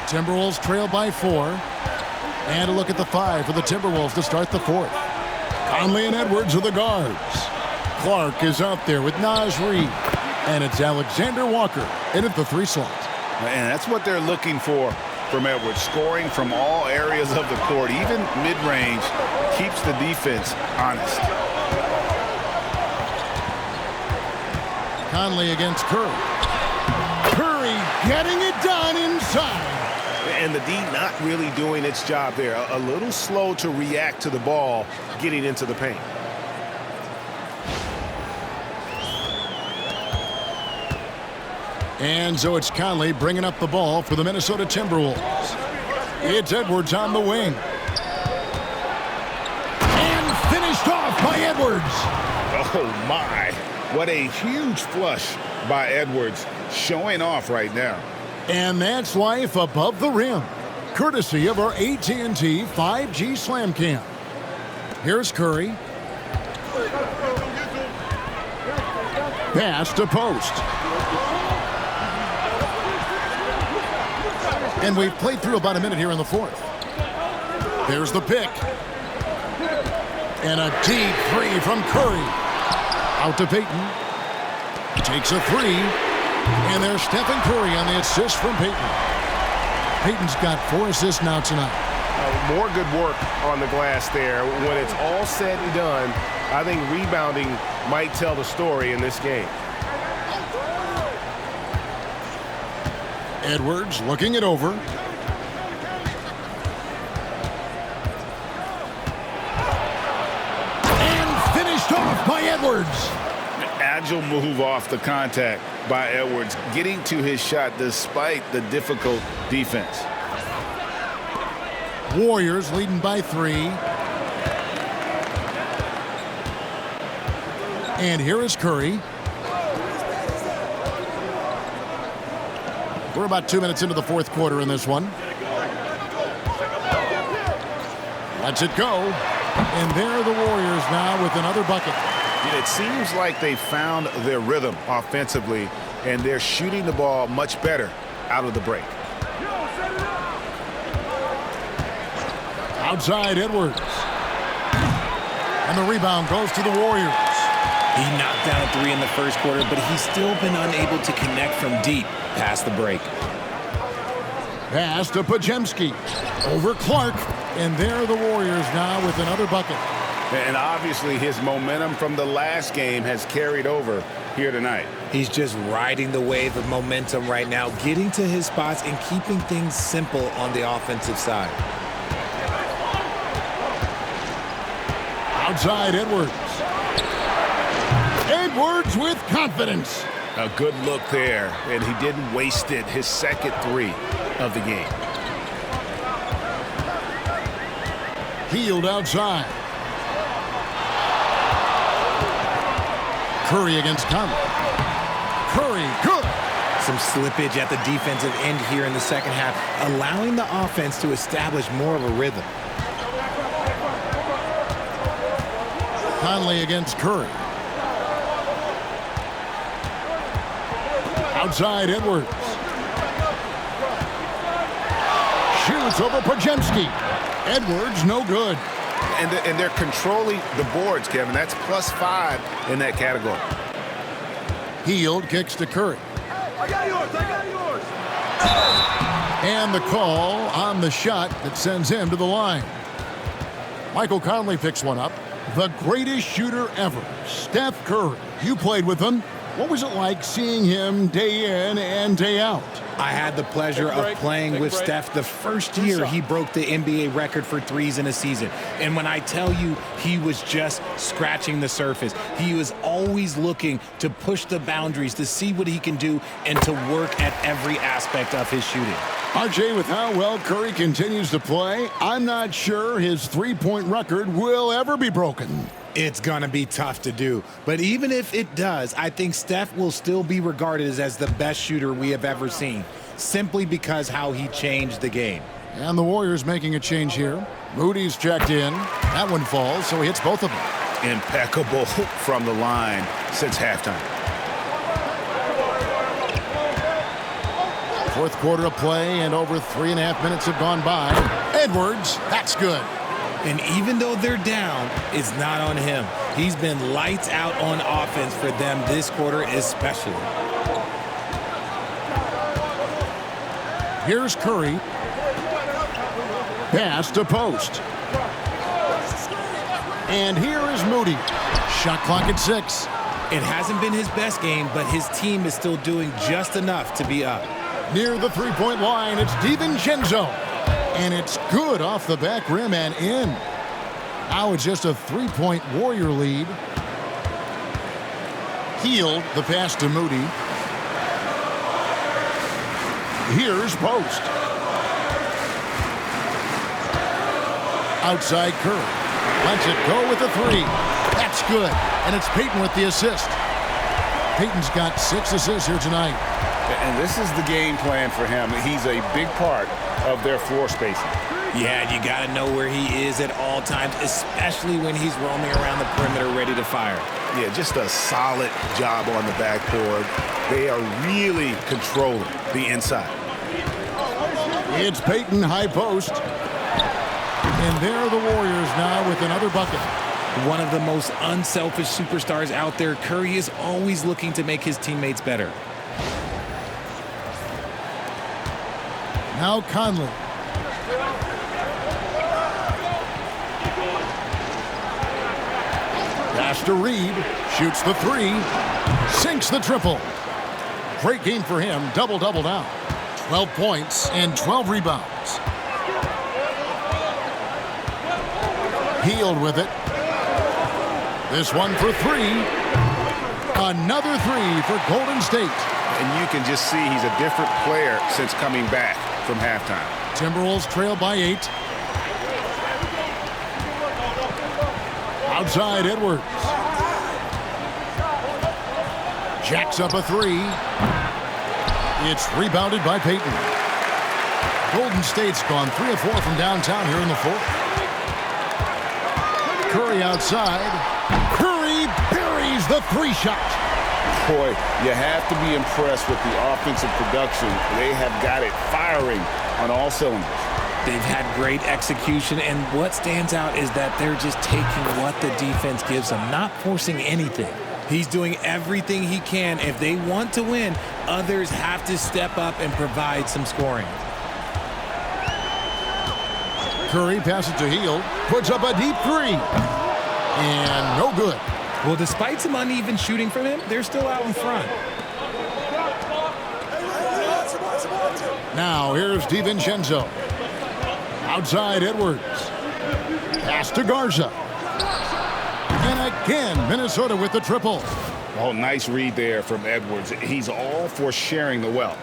Timberwolves trail by 4. And a look at the 5 for the Timberwolves to start the 4th. Conley and Edwards are the guards. Clark is out there with Naz Reid. And it's Alexander Walker in at the 3 slot. And that's what they're looking for from Edwards. Scoring from all areas of the court, even mid-range, keeps the defense honest. Conley against Curry. Curry getting it done inside. And the D not really doing its job there. A little slow to react to the ball getting into the paint. And so it's Conley bringing up the ball for the Minnesota Timberwolves. It's Edwards on the wing. And finished off by Edwards. Oh, my. What a huge flush by Edwards, showing off right now. And that's life above the rim, courtesy of our AT&T 5G Slam Cam. Here's Curry. Pass to post. And we've played through about a minute here in the 4th. There's the pick. And a deep 3 from Curry. Out to Payton. Takes a 3. And there's Stephen Curry on the assist from Payton. Payton's got 4 assists now tonight. More good work on the glass there. When it's all said and done, I think rebounding might tell the story in this game. Edwards looking it over. And finished off by Edwards. Agile move off the contact by Edwards, getting to his shot despite the difficult defense. Warriors leading by 3. And here is Curry. We're about 2 minutes into the 4th quarter in this one. Lets it go. And there are the Warriors now with another bucket. It seems like they found their rhythm offensively, and they're shooting the ball much better out of the break. Outside Edwards. And the rebound goes to the Warriors. He knocked down a 3 in the 1st quarter, but he's still been unable to connect from deep past the break. Pass to Podziemski. Over Clark. And there are the Warriors now with another bucket. And obviously his momentum from the last game has carried over here tonight. He's just riding the wave of momentum right now, getting to his spots and keeping things simple on the offensive side. Outside Edwards. Edwards with confidence. A good look there, and he didn't waste it. His second 3 of the game. Healed outside. Curry against Conley. Curry, good. Some slippage at the defensive end here in the 2nd half, allowing the offense to establish more of a rhythm. Conley against Curry. Outside Edwards. Shoots over Podziemski. Edwards, no good. And they're controlling the boards, Kevin. That's +5 in that category. Healed kicks to Curry. I got yours. And the call on the shot that sends him to the line. Michael Conley picks one up. The greatest shooter ever, Steph Curry. You played with him. What was it like seeing him day in and day out? I had the pleasure of playing with Steph the first year he broke the NBA record for 3s in a season. And when I tell you he was just scratching the surface, he was always looking to push the boundaries, to see what he can do, and to work at every aspect of his shooting. RJ, with how well Curry continues to play, I'm not sure his three-point record will ever be broken. It's going to be tough to do. But even if it does, I think Steph will still be regarded as the best shooter we have ever seen, simply because how he changed the game. And the Warriors making a change here. Moody's checked in. That one falls, so he hits both of them. Impeccable from the line since halftime. Fourth quarter of play, and over 3.5 minutes have gone by. Edwards, that's good. And even though they're down, it's not on him. He's been lights out on offense for them this quarter especially. Here's Curry. Pass to post. And here is Moody. Shot clock at 6. It hasn't been his best game, but his team is still doing just enough to be up. Near the three-point line, it's DiVincenzo. And it's good off the back rim and in. Now it's just a 3-point Warrior lead. Healed the pass to Moody. Here's Post. Outside Curry. Lets it go with a 3. That's good. And it's Payton with the assist. Payton's got 6 assists here tonight. And this is the game plan for him. He's a big part of their floor spacing. Yeah, you got to know where he is at all times, especially when he's roaming around the perimeter ready to fire. Yeah, just a solid job on the backboard. They are really controlling the inside. It's Payton, high post. And there are the Warriors now with another bucket. One of the most unselfish superstars out there, Curry is always looking to make his teammates better. Now Conley. Pass to Reed. Shoots the 3. Sinks the triple. Great game for him. Double-double now. 12 points and 12 rebounds. Healed with it. This one for 3. Another 3 for Golden State. And you can just see he's a different player since coming back from halftime. Timberwolves trail by 8. Outside Edwards. Jacks up a 3. It's rebounded by Payton. Golden State's gone 3 of 4 from downtown here in the fourth. Curry outside. Curry buries the 3-shot. Boy, you have to be impressed with the offensive production. They have got it firing on all cylinders. They've had great execution, and what stands out is that they're just taking what the defense gives them, not forcing anything. He's doing everything he can. If they want to win, others have to step up and provide some scoring. Curry passes to Hield, puts up a deep 3. And no good. Well, despite some uneven shooting from him, they're still out in front. Now here's DiVincenzo. Outside Edwards. Pass to Garza. And again, Minnesota with the triple. Oh, nice read there from Edwards. He's all for sharing the wealth.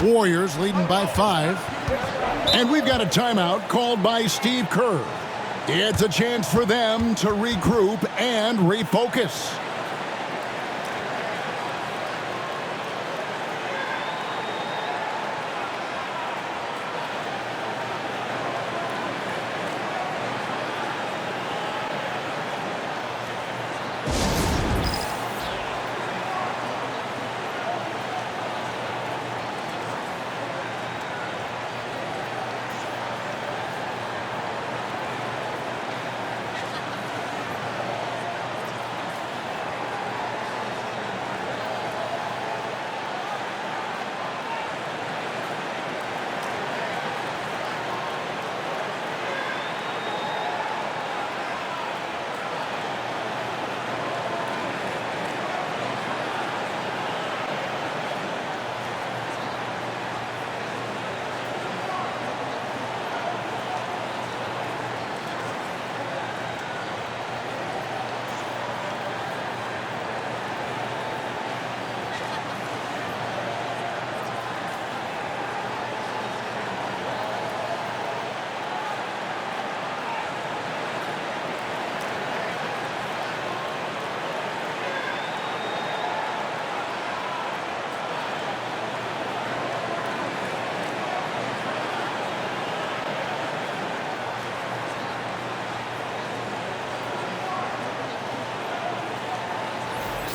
Warriors leading by 5. And we've got a timeout called by Steve Kerr. It's a chance for them to regroup and refocus.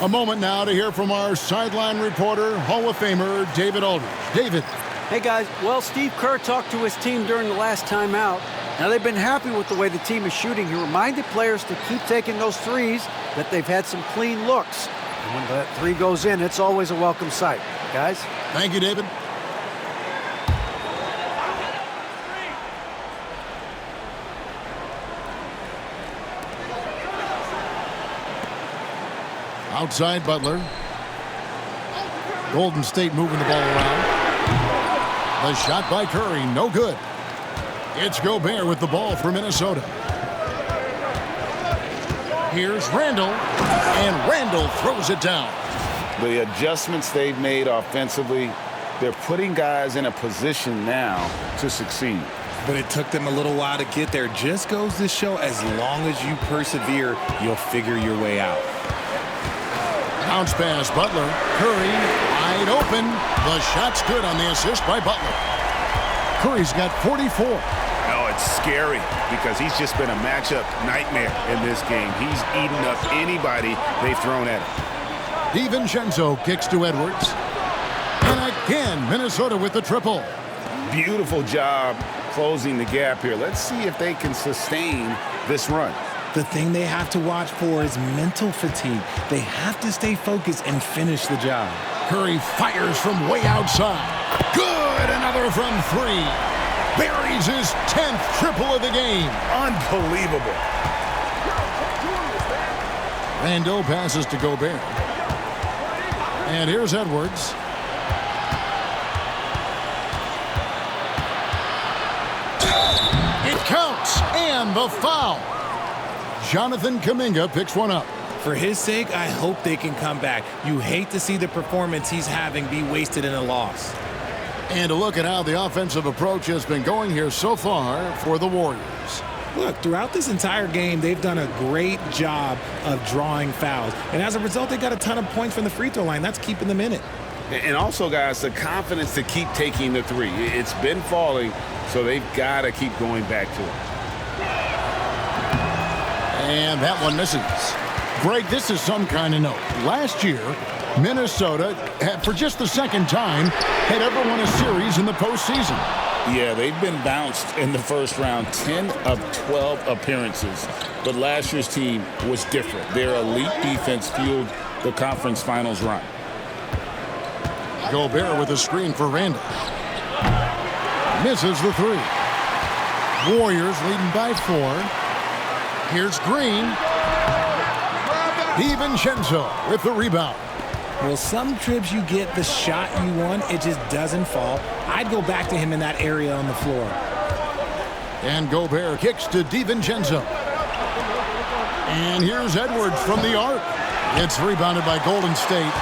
A moment now to hear from our sideline reporter, Hall of Famer David Aldridge. David. Hey, guys. Well, Steve Kerr talked to his team during the last timeout. Now, they've been happy with the way the team is shooting. He reminded players to keep taking those threes, that they've had some clean looks. And when that three goes in, it's always a welcome sight. Guys? Thank you, David. Outside Butler. Golden State moving the ball around. The shot by Curry, no good. It's Gobert with the ball for Minnesota. Here's Randall, and Randall throws it down. The adjustments they've made offensively, they're putting guys in a position now to succeed. But it took them a little while to get there. Just goes to show, as long as you persevere, you'll figure your way out. Bounce pass, Butler. Curry, wide open. The shot's good on the assist by Butler. Curry's got 44. Oh, it's scary because he's just been a matchup nightmare in this game. He's eaten up anybody they've thrown at him. DiVincenzo kicks to Edwards. And again, Minnesota with the triple. Beautiful job closing the gap here. Let's see if they can sustain this run. The thing they have to watch for is mental fatigue. They have to stay focused and finish the job. Curry fires from way outside. Good! Another from three. Buries his 10th triple of the game. Unbelievable. Randall passes to Gobert. And here's Edwards. It counts, and the foul. Jonathan Kuminga picks one up. For his sake, I hope they can come back. You hate to see the performance he's having be wasted in a loss. And to look at how the offensive approach has been going here so far for the Warriors. Look, throughout this entire game, they've done a great job of drawing fouls. And as a result, they got a ton of points from the free throw line. That's keeping them in it. And also, guys, the confidence to keep taking the three. It's been falling, so they've got to keep going back to it. And that one misses. Greg, this is some kind of note. Last year, Minnesota, for just the second time, had ever won a series in the postseason. Yeah, they've been bounced in the first round, 10 of 12 appearances. But last year's team was different. Their elite defense fueled the conference finals run. Gobert with a screen for Randall. Misses the three. Warriors leading by 4. Here's Green. DiVincenzo with the rebound. Well, some trips you get the shot you want, it just doesn't fall. I'd go back to him in that area on the floor. And Gobert kicks to DiVincenzo. And here's Edwards from the arc. It's rebounded by Golden State.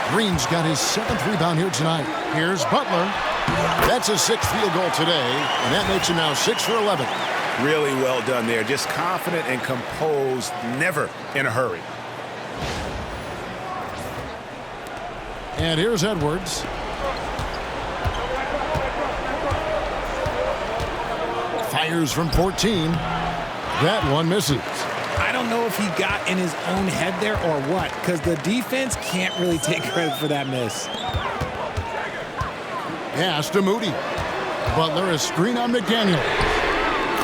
Green's got his 7th rebound here tonight. Here's Butler. That's his 6th field goal today, and that makes him now 6 for 11. Really well done there. Just confident and composed, never in a hurry. And here's Edwards. Fires from 14. That one misses. I don't know if he got in his own head there or what, because the defense can't really take credit for that miss. Pass to Moody. Butler a screen on McDaniel.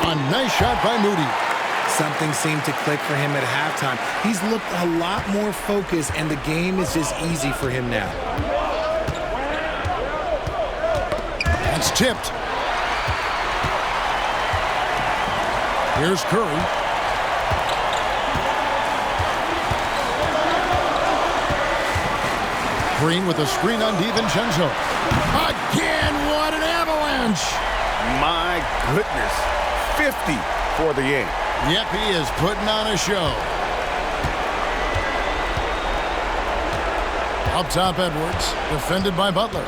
A nice shot by Moody. Something seemed to click for him at halftime. He's looked a lot more focused, and the game is just easy for him now. That's tipped. Here's Curry. Green with a screen on DiVincenzo. Again, what an avalanche! My goodness. 50 for the game. Yep, he is putting on a show. Up top, Edwards, defended by Butler.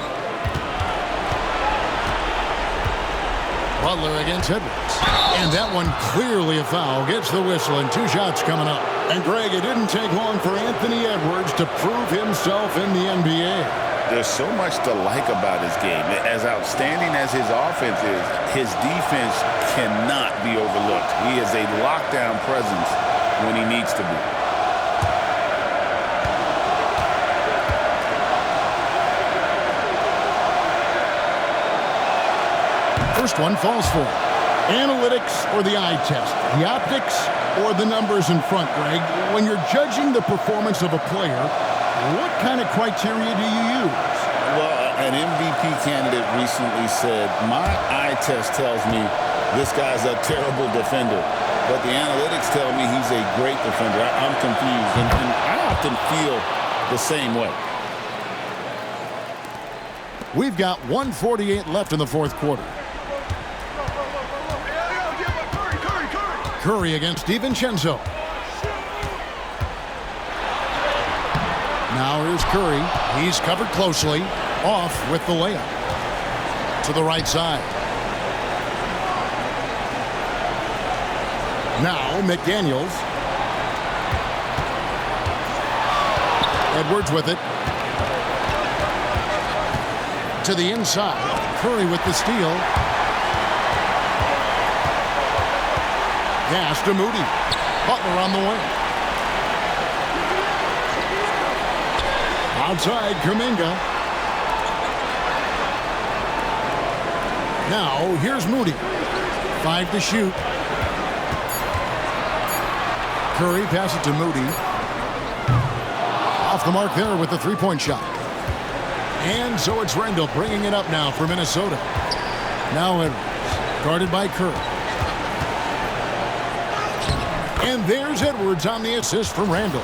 Butler against Edwards. And that one clearly a foul. Gets the whistle and 2 shots coming up. And Greg, it didn't take long for Anthony Edwards to prove himself in the NBA. There's so much to like about his game. As outstanding as his offense is, his defense cannot be overlooked. He is a lockdown presence when he needs to be. First one falls for it. Analytics or the eye test? The optics or the numbers in front, Greg? When you're judging the performance of a player, what kind of criteria do you use? Well, an MVP candidate recently said, my eye test tells me this guy's a terrible defender, but the analytics tell me he's a great defender. I'm confused, and I often feel the same way. We've got 1:48 left in the fourth quarter. Curry against DiVincenzo. Now here's Curry. He's covered closely. Off with the layup. To the right side. Now McDaniels. Edwards with it. To the inside. Curry with the steal. Pass to Moody. Butler on the wing. Outside, Kuminga. Now, here's Moody. 5 to shoot. Curry passes it to Moody. Off the mark there with the three-point shot. And so it's Randall bringing it up now for Minnesota. Now Edwards, guarded by Curry. And there's Edwards on the assist from Randall.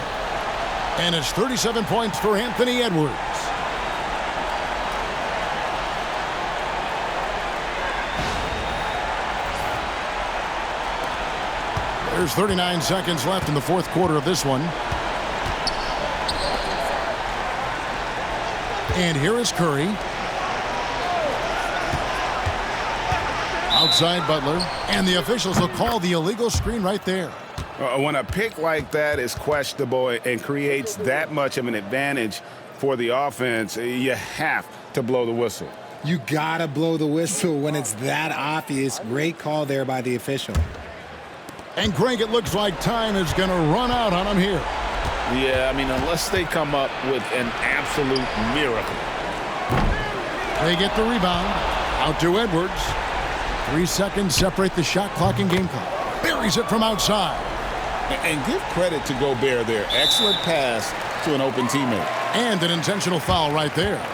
And it's 37 points for Anthony Edwards. There's 39 seconds left in the fourth quarter of this one. And here is Curry. Outside Butler. And the officials will call the illegal screen right there. When a pick like that is questionable and creates that much of an advantage for the offense, you have to blow the whistle. You gotta blow the whistle when it's that obvious. Great call there by the official. And Greg, it looks like time is going to run out on him here. Yeah, I mean, unless they come up with an absolute miracle. They get the rebound. Out to Edwards. 3 seconds separate the shot clock and game clock. Buries it from outside. And give credit to Gobert there. Excellent pass to an open teammate. And an intentional foul right there.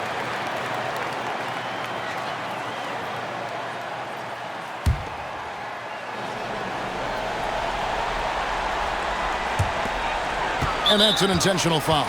And that's an intentional foul.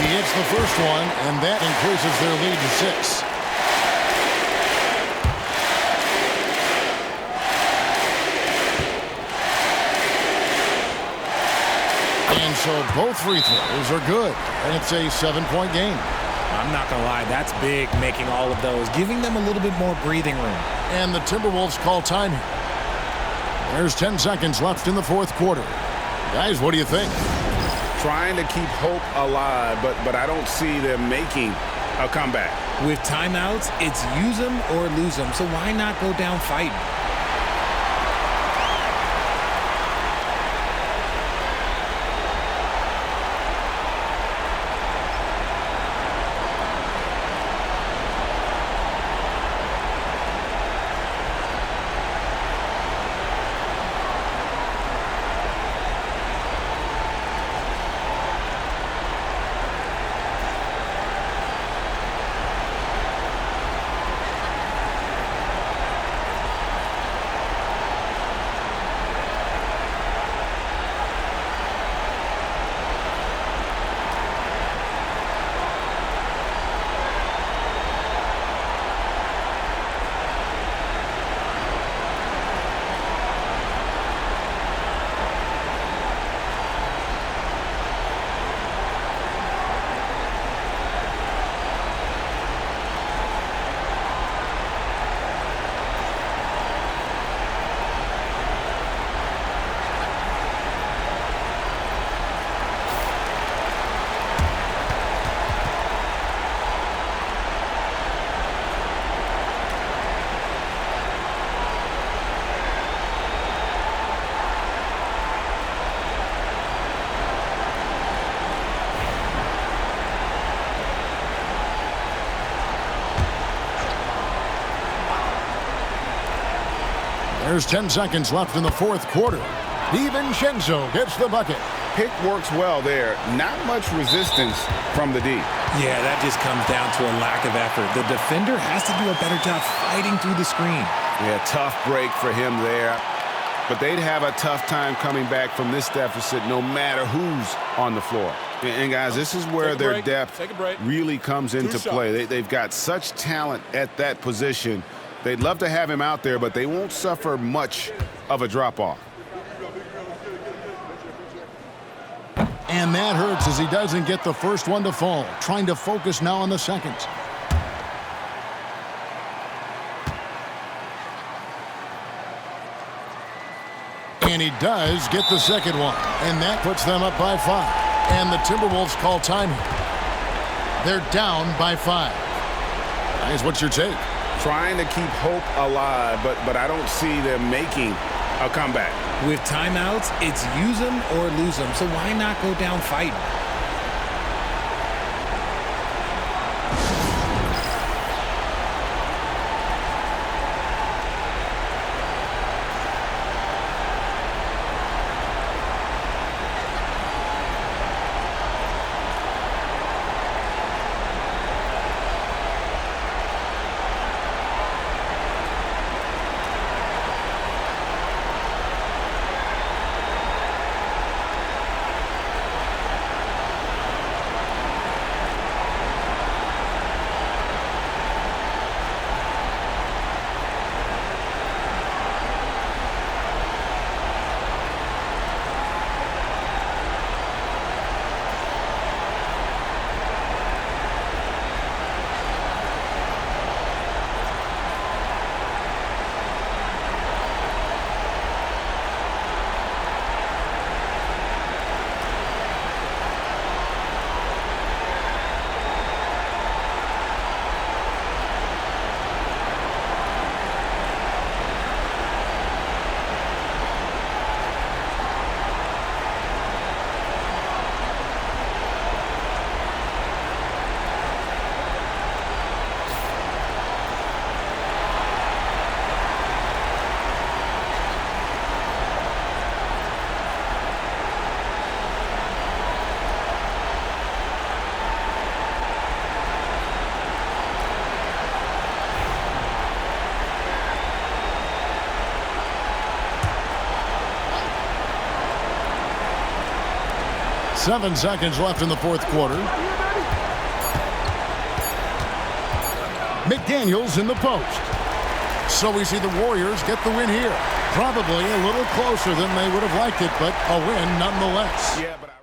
He hits the first one, and that increases their lead to 6. And so both free throws are good, and it's a 7-point game. I'm not going to lie, that's big, making all of those, giving them a little bit more breathing room. And the Timberwolves call time here. There's 10 seconds left in the fourth quarter. Guys, what do you think? Trying to keep hope alive, but I don't see them making a comeback. With timeouts, it's use them or lose them, so why not go down fighting? There's 10 seconds left in the fourth quarter. DiVincenzo gets the bucket. Pick works well there. Not much resistance from the D. Yeah, that just comes down to a lack of effort. The defender has to do a better job fighting through the screen. Yeah, tough break for him there. But they'd have a tough time coming back from this deficit no matter who's on the floor. And guys, this is where their depth really comes into play. They've got such talent at that position. They'd love to have him out there, but they won't suffer much of a drop-off. And that hurts as he doesn't get the first one to fall. Trying to focus now on the second. And he does get the second one. And that puts them up by 5. And the Timberwolves call time here. They're down by 5. Guys, what's your take? Trying to keep hope alive, but I don't see them making a comeback. With timeouts, it's use them or lose them. So why not go down fighting? Seven seconds left in the fourth quarter. McDaniels in the post. So we see the Warriors get the win here. Probably a little closer than they would have liked it, but a win nonetheless. Yeah, but